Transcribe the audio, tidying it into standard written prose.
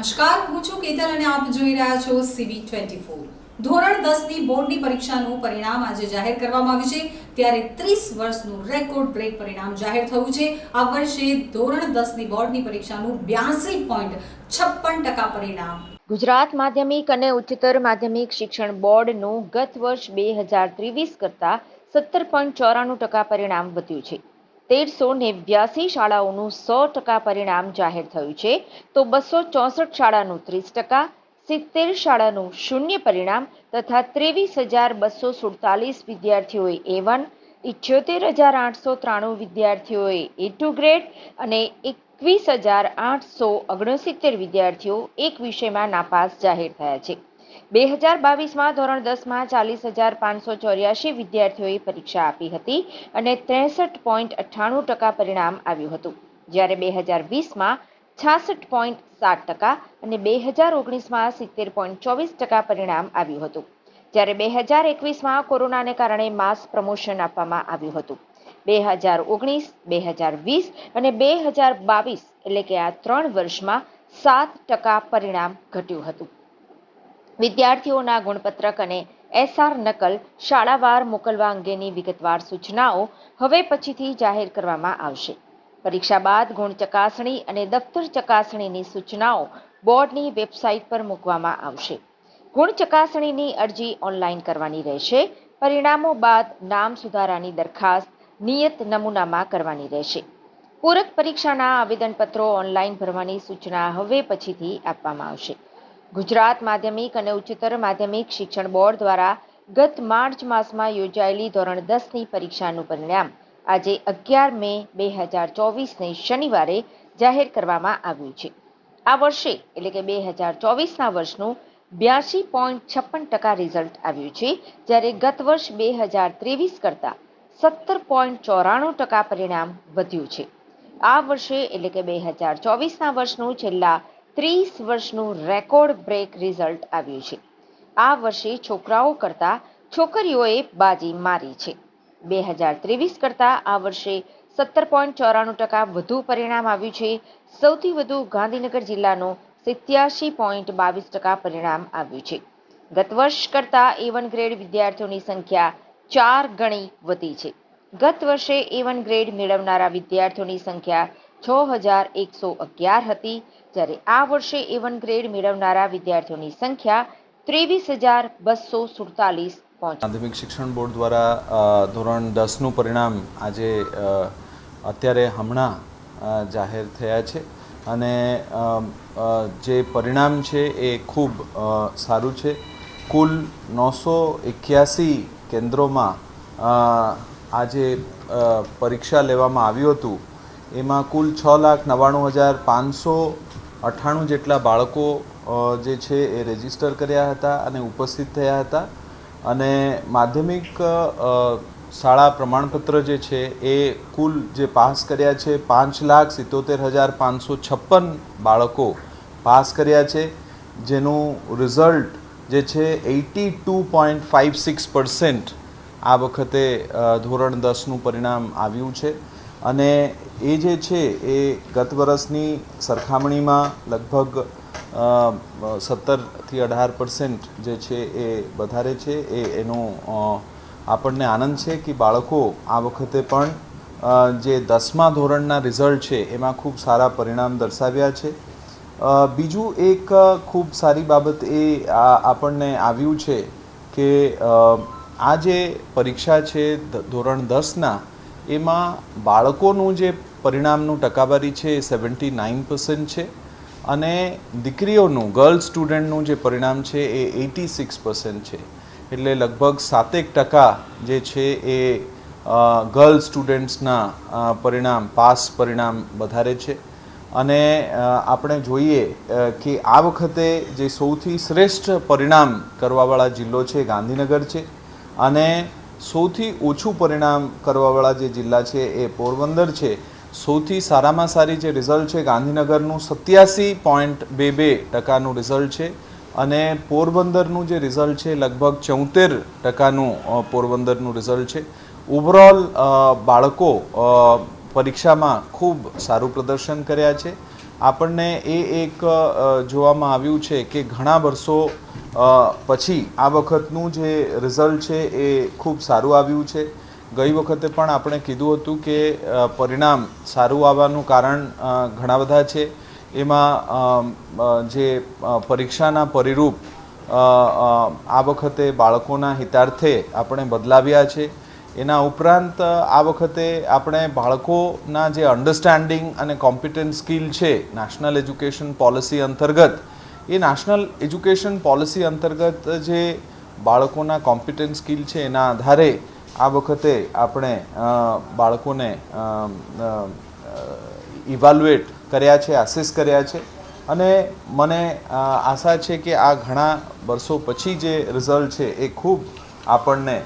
નમસ્કાર, હું છું કેતલ અને આપ જોઈ રહ્યા છો CB24। ધોરણ 10 ની બોર્ડની પરીક્ષાનું પરિણામ આજે જાહેર કરવામાં આવ્યું છે। ત્યારે 30 વર્ષનું રેકોર્ડ બ્રેક પરિણામ જાહેર થયું છે। આ વર્ષે ધોરણ 10 ની બોર્ડની પરીક્ષાનું 82.56% પરિણામ। ગુજરાત માધ્યમિક અને ઉચ્ચતર માધ્યમિક શિક્ષણ બોર્ડનું ગત વર્ષ 2023 કરતાં 17.94% પરિણામ વધ્યું છે। 1389 શાળાઓનું 100% પરિણામ જાહેર થયું છે, તો 264 શાળાનું 30%, 70 શાળાનું શૂન્ય પરિણામ તથા 23,247 વિદ્યાર્થીઓએ A1, 78,893 વિદ્યાર્થીઓએ A2 ગ્રેડ અને 21,869 વિદ્યાર્થીઓ એક વિષયમાં નાપાસ જાહેર થયા છે। 2022માં ધોરણ 10માં 40,584 વિદ્યાર્થીઓએ પરીક્ષા આપી હતી અને 63.98% પરિણામ આવ્યું હતું, જ્યારે 2020માં 66.7% અને 2019માં 70.24% પરિણામ આવ્યું હતું, જ્યારે 2021માં કોરોનાને કારણે માસ પ્રમોશન આપવામાં આવ્યું હતું। 2019, 2020 અને 2022 એટલે કે આ 3 વર્ષમાં 7% પરિણામ ઘટ્યું હતું। વિદ્યાર્થીઓના ગુણપત્રક અને SR નકલ શાળાવાર મોકલવા અંગેની વિગતવાર સૂચનાઓ હવે પછીથી જાહેર કરવામાં આવશે। પરીક્ષા બાદ ગુણ ચકાસણી અને દફતર ચકાસણીની સૂચનાઓ બોર્ડની વેબસાઇટ પર મૂકવામાં આવશે। ગુણ ચકાસણીની અરજી ઓનલાઈન કરવાની રહેશે। પરિણામો બાદ નામ સુધારાની દરખાસ્ત નિયત નમૂનામાં કરવાની રહેશે। પૂરક પરીક્ષાના આવેદનપત્રો ઓનલાઈન ભરવાની સૂચના હવે પછીથી આપવામાં આવશે। ગુજરાત માધ્યમિક અને ઉચ્ચતર માધ્યમિક શિક્ષણ બોર્ડ દ્વારા ગત માર્ચ માસમાં યોજાયેલી ધોરણ 10ની પરીક્ષાનું પરિણામ આજે 11 મે 2024ને શનિવારે જાહેર કરવામાં આવ્યું છે। આ વર્ષે એટલે કે 2024ના વર્ષનું 82.56% રિઝલ્ટ આવ્યું છે, જ્યારે ગત વર્ષ 2023 કરતાં 17.94% પરિણામ વધ્યું છે। આ વર્ષે એટલે કે 2024ના વર્ષનું છેલ્લા 30 વર્ષનું રેકોર્ડ બ્રેક રિઝલ્ટ આવ્યું છે। આ વર્ષે છોકરાઓ કરતાં છોકરીઓએ બાજી મારી છે। 2023 કરતાં આ વર્ષે 17.94% વધુ પરિણામ આવ્યું છે। સૌથી વધુ ગાંધીનગર જિલ્લાનું 87.22% પરિણામ આવ્યું છે। ગત વર્ષ કરતાં A1 ગ્રેડ વિદ્યાર્થીઓની સંખ્યા 4 ગણી વધી છે। ગત વર્ષે A1 ગ્રેડ મેળવનારા વિદ્યાર્થીઓની સંખ્યા 6,111 હતી, જ્યારે આ વર્ષે A1 ગ્રેડ મેળવનારા વિદ્યાર્થીઓની સંખ્યા 23,247 પહોંચી। માધ્યમિક શિક્ષણ બોર્ડ દ્વારા ધોરણ 10નું પરિણામ આજે અત્યારે હમણાં જાહેર થયા છે અને જે પરિણામ છે એ ખૂબ સારું છે। કુલ 981 કેન્દ્રોમાં આજે પરીક્ષા લેવામાં આવ્યું હતું, એમાં કુલ 6,99,598 જેટલા બાળકો જે છે એ રજીસ્ટર કર્યા હતા અને ઉપસ્થિત થયા હતા અને માધ્યમિક શાળા પ્રમાણપત્ર જે છે એ કુલ જે પાસ કર્યા છે 5,77,556 બાળકો પાસ કર્યા છે, જેનું રિઝલ્ટ જે છે 82.56% આ વખતે ધોરણ 10નું પરિણામ આવ્યું છે અને એ જે છે એ ગત વર્ષની સરખામણીમાં લગભગ 17-18% જે છે એ વધારે છે। એનો આપણને આનંદ છે કે બાળકો આ વખતે પણ જે 10મા ધોરણના રિઝલ્ટ છે એમાં ખૂબ સારા પરિણામ દર્શાવ્યા છે। બીજું એક ખૂબ સારી બાબત એ આપણને આવ્યું છે કે આ જે પરીક્ષા છે ધોરણ 10ના, એમાં બાળકોનું જે પરિણામનું ટકાવારી છે એ 79% છે અને દીકરીઓનું ગર્લ સ્ટુડન્ટનું જે પરિણામ છે એ 86% છે। એટલે લગભગ 7% જે છે એ ગર્લ સ્ટુડન્ટ્સના પાસ પરિણામ વધારે છે અને આપણે જોઈએ કે આ વખતે જે સૌથી શ્રેષ્ઠ પરિણામ કરવાવાળા જિલ્લો છે ગાંધીનગર છે અને સૌથી ઓછું પરિણામ કરવાવાળા જે જિલ્લા છે એ પોરબંદર છે। સૌથી સારામાં સારી જે રિઝલ્ટ છે ગાંધીનગરનું 87.22%નું રિઝલ્ટ છે અને પોરબંદરનું જે રિઝલ્ટ છે લગભગ 74%નું પોરબંદરનું રિઝલ્ટ છે। ઓવરઓલ બાળકો પરીક્ષામાં ખૂબ સારું પ્રદર્શન કર્યા છે આપણને એક જોવામાં આવ્યું છે કે ઘણા વર્ષો પછી આ વખતનું જે રિઝલ્ટ છે એ ખૂબ સારું આવ્યું છે. ગઈ વખતે પણ આપણે કીધું હતું કે પરિણામ સારું આવવાનું કારણ ઘણા બધા છે. એમાં જે પરીક્ષાના પરિરૂપ આ વખતે બાળકોના હિતાર્થે આપણે બદલાવ્યા છે. એના ઉપરાંત આ વખતે આપણે બાળકોના જે અન્ડરસ્ટેન્ડિંગ અને કોમ્પિટન્ટ સ્કિલ છે નેશનલ એજ્યુકેશન પોલિસી અંતર્ગત, એ નેશનલ એજ્યુકેશન પોલિસી અંતર્ગત જે બાળકોના કોમ્પિટન્ટ સ્કિલ છે એના આધારે આ વખતે આપણે બાળકોને ઇવાલ્યુએટ કર્યા છે, એસેસ કર્યા છે. અને મને આશા છે કે આ ઘણા વર્ષો પછી જે રિઝલ્ટ છે એ ખૂબ આપણને